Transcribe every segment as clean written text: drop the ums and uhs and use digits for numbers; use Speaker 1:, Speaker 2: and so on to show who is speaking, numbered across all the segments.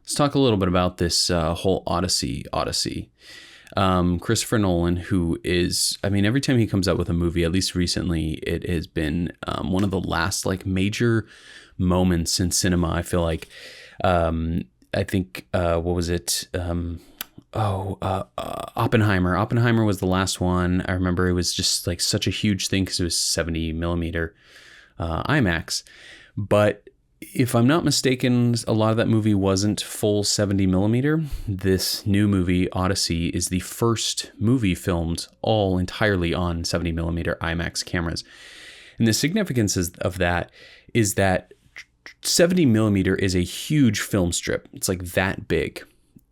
Speaker 1: Let's talk a little bit about this whole Odyssey. Christopher Nolan, who is, I mean, every time he comes out with a movie, at least recently, it has been one of the last like major moments in cinema. I feel like, I think, what was it? Oppenheimer. Oppenheimer was the last one. I remember it was just like such a huge thing because it was 70 millimeter IMAX. But if I'm not mistaken, a lot of that movie wasn't full 70 millimeter. This new movie, Odyssey, is the first movie filmed all entirely on 70 millimeter IMAX cameras. And the significance of that is that 70 millimeter is a huge film strip. It's like that big.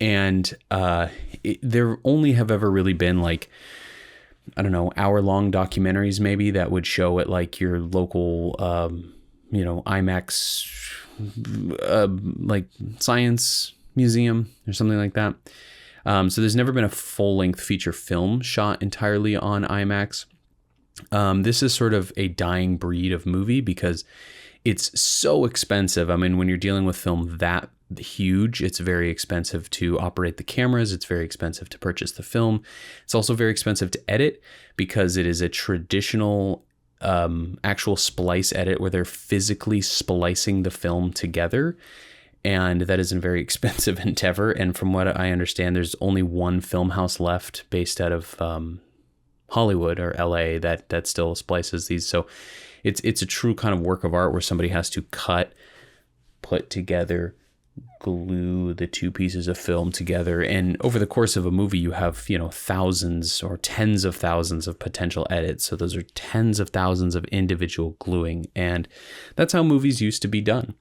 Speaker 1: And there only have ever really been like, I don't know, hour-long documentaries maybe that would show at like your local IMAX like science museum or something like that. So there's never been a full-length feature film shot entirely on IMAX. This is sort of a dying breed of movie because it's so expensive. I mean, when you're dealing with film that huge, it's very expensive to operate the cameras. It's very expensive to purchase the film. It's also very expensive to edit because it is a traditional actual splice edit where they're physically splicing the film together. And that is a very expensive endeavor. And from what I understand, there's only one film house left based out of Hollywood or LA that still splices these. So it's a true kind of work of art where somebody has to cut, put together, glue the two pieces of film together. And over the course of a movie, you have, thousands or tens of thousands of potential edits. So those are tens of thousands of individual gluing. And that's how movies used to be done.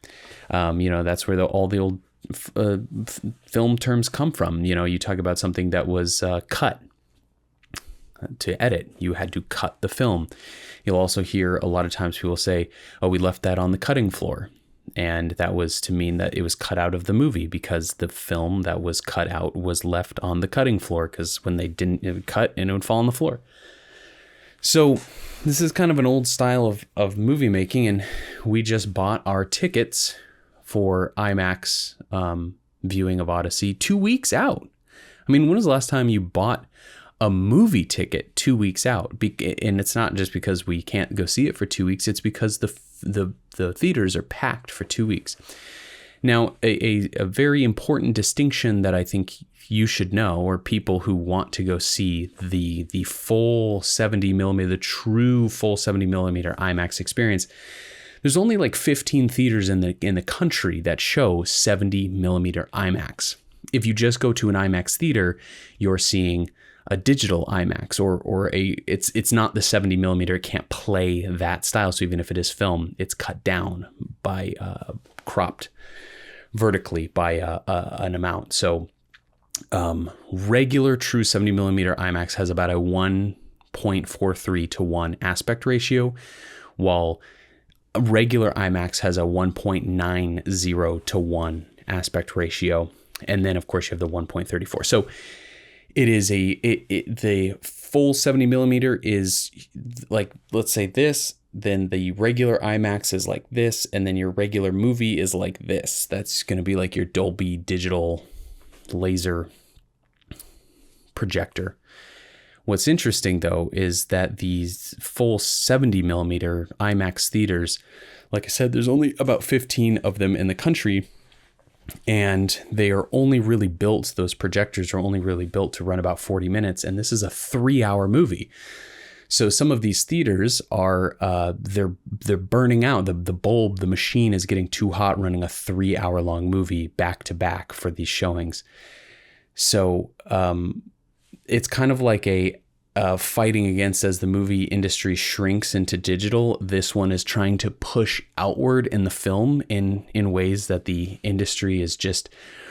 Speaker 1: That's where all the old film terms come from. You talk about something that was cut. To edit, you had to cut the film. You'll also hear a lot of times people say, oh, we left that on the cutting floor. And that was to mean that it was cut out of the movie because the film that was cut out was left on the cutting floor because when they didn't, it would cut and it would fall on the floor. So this is kind of an old style of movie making, and we just bought our tickets for IMAX viewing of Odyssey 2 weeks out. I mean, when was the last time you bought a movie ticket 2 weeks out? And it's not just because we can't go see it for 2 weeks. It's because the theaters are packed for 2 weeks. Now, a very important distinction that I think you should know, or people who want to go see the full 70 millimeter, the true full 70 millimeter IMAX experience, there's only like 15 theaters in the country that show 70 millimeter IMAX. If you just go to an IMAX theater, you're seeing a digital IMAX or it's not the 70 millimeter. It can't play that style. So even if it is film, it's cut down by cropped vertically by an amount. So regular true 70 millimeter IMAX has about a 1.43 to 1 aspect ratio, while a regular IMAX has a 1.90 to 1 aspect ratio. And then of course you have the 1.34. So it is the full 70 millimeter is like, let's say this, then the regular IMAX is like this, and then your regular movie is like this. That's going to be like your Dolby digital laser projector. What's interesting though is that these full 70 millimeter IMAX theaters, like I said, there's only about 15 of them in the country. And they are only really built, those projectors are only really built to run about 40 minutes. And this is a 3-hour movie. So some of these theaters are, they're burning out. The bulb, the machine is getting too hot running a 3-hour long movie back to back for these showings. So it's kind of like a fighting against, as the movie industry shrinks into digital, this one is trying to push outward in the film in ways that the industry has just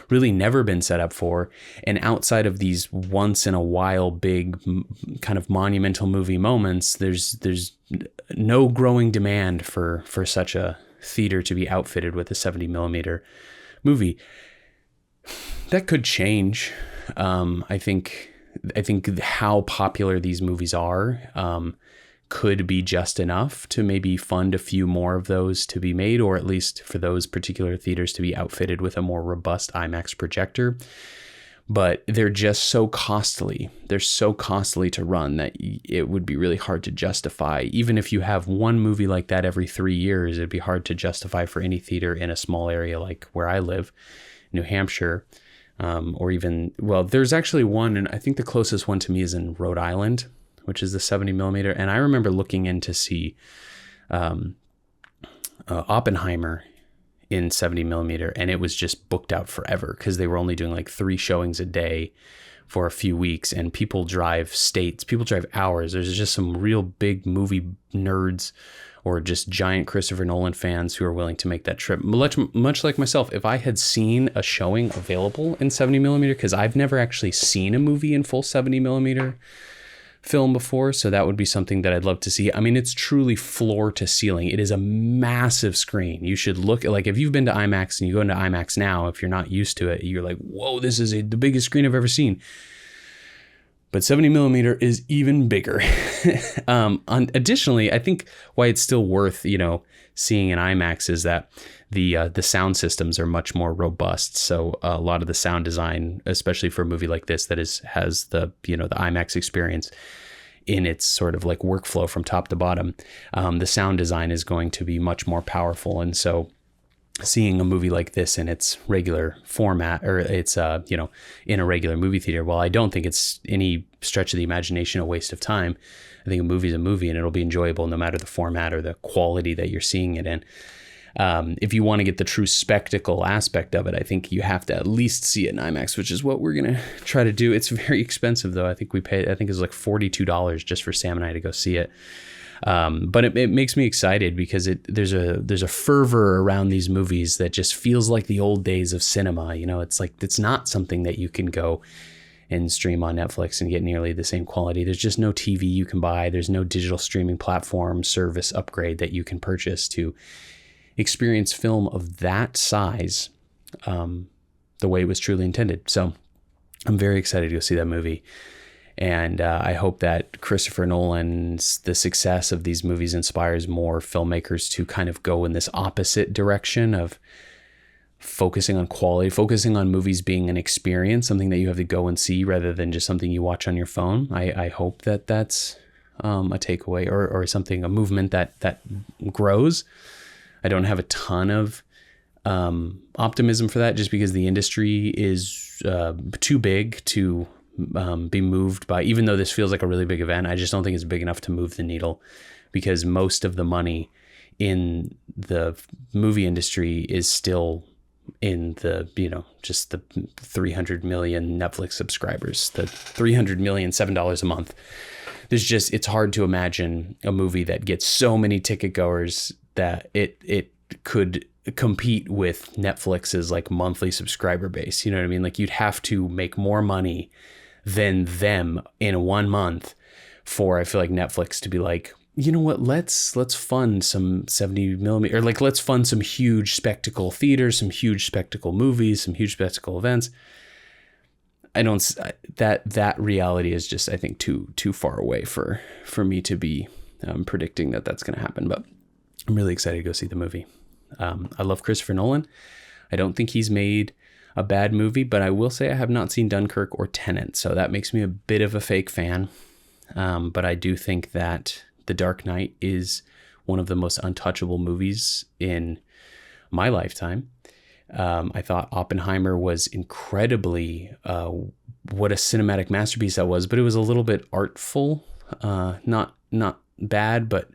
Speaker 1: really never been set up for. And outside of these once in a while big kind of monumental movie moments, there's no growing demand for such a theater to be outfitted with a 70 millimeter movie. That could change. I think how popular these movies are could be just enough to maybe fund a few more of those to be made, or at least for those particular theaters to be outfitted with a more robust IMAX projector. But they're just so costly. They're so costly to run that it would be really hard to justify. Even if you have one movie like that every 3 years, it'd be hard to justify for any theater in a small area like where I live, New Hampshire, or even, well, there's actually one, and I think the closest one to me is in Rhode Island, which is the 70 millimeter. And I remember looking in to see Oppenheimer in 70 millimeter, and it was just booked out forever because they were only doing like 3 showings a day for a few weeks, and people drive hours. There's just some real big movie nerds or just giant Christopher Nolan fans who are willing to make that trip. Much like myself, if I had seen a showing available in 70 millimeter, because I've never actually seen a movie in full 70 millimeter film before, so that would be something that I'd love to see. I mean, it's truly floor to ceiling. It is a massive screen. You should look at, like, if you've been to IMAX and you go into IMAX now, if you're not used to it, you're like, whoa, this is the biggest screen I've ever seen. But 70 millimeter is even bigger. Additionally, I think why it's still worth, seeing in IMAX is that the sound systems are much more robust. So a lot of the sound design, especially for a movie like this that has the the IMAX experience in its sort of like workflow from top to bottom, the sound design is going to be much more powerful. And so seeing a movie like this in its regular format, or it's in a regular movie theater, well, I don't think it's any stretch of the imagination a waste of time. I think a movie is a movie, and it'll be enjoyable no matter the format or the quality that you're seeing it in. If you want to get the true spectacle aspect of it, I think you have to at least see it in IMAX, which is what we're going to try to do. It's very expensive, though. I think it's like $42 just for Sam and I to go see it. But it makes me excited because there's a fervor around these movies that just feels like the old days of cinema. It's like, it's not something that you can go and stream on Netflix and get nearly the same quality. There's just no TV you can buy. There's no digital streaming platform service upgrade that you can purchase to experience film of that size, the way it was truly intended. So I'm very excited to go see that movie. And I hope that Christopher Nolan's, the success of these movies inspires more filmmakers to kind of go in this opposite direction of focusing on quality, focusing on movies being an experience, something that you have to go and see rather than just something you watch on your phone. I hope that that's a takeaway or something, a movement that grows. I don't have a ton of optimism for that just because the industry is too big to be moved by, even though this feels like a really big event, I just don't think it's big enough to move the needle, because most of the money in the movie industry is still in the, just the 300 million Netflix subscribers, the 300 million $7 a month. It's hard to imagine a movie that gets so many ticket goers that it could compete with Netflix's like monthly subscriber base. You know what I mean? Like, you'd have to make more money than them in 1 month for, I feel like, Netflix to be like, you know what, let's fund some 70 millimeter, or like, let's fund some huge spectacle theaters, some huge spectacle movies, some huge spectacle events. I don't, that reality is just, I think, too far away for me to be predicting that that's going to happen. But I'm really excited to go see the movie. I love Christopher Nolan. I don't think he's made a bad movie, but I will say I have not seen Dunkirk or Tenet, so that makes me a bit of a fake fan. But I do think that The Dark Knight is one of the most untouchable movies in my lifetime. I thought Oppenheimer was incredibly, what a cinematic masterpiece that was, but it was a little bit artful, not bad, but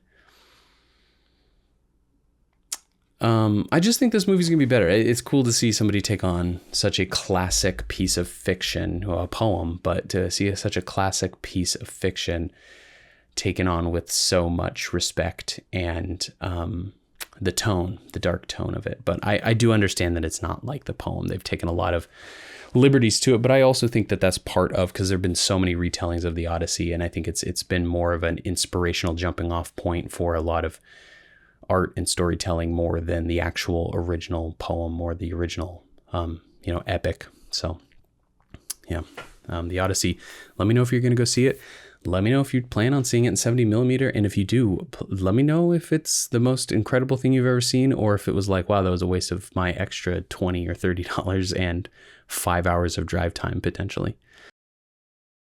Speaker 1: I just think this movie's gonna be better. It's cool to see somebody take on such a classic piece of fiction, a poem, but to see such a classic piece of fiction taken on with so much respect and the dark tone of it. But I do understand that it's not like the poem. They've taken a lot of liberties to it, but I also think that that's part of, because there have been so many retellings of the Odyssey, and I think it's been more of an inspirational jumping off point for a lot of art and storytelling more than the actual original poem or the original, epic. So yeah, the Odyssey, let me know if you're going to go see it. Let me know if you plan on seeing it in 70 millimeter. And if you do, let me know if it's the most incredible thing you've ever seen, or if it was like, wow, that was a waste of my extra $20 or $30 and 5 hours of drive time potentially.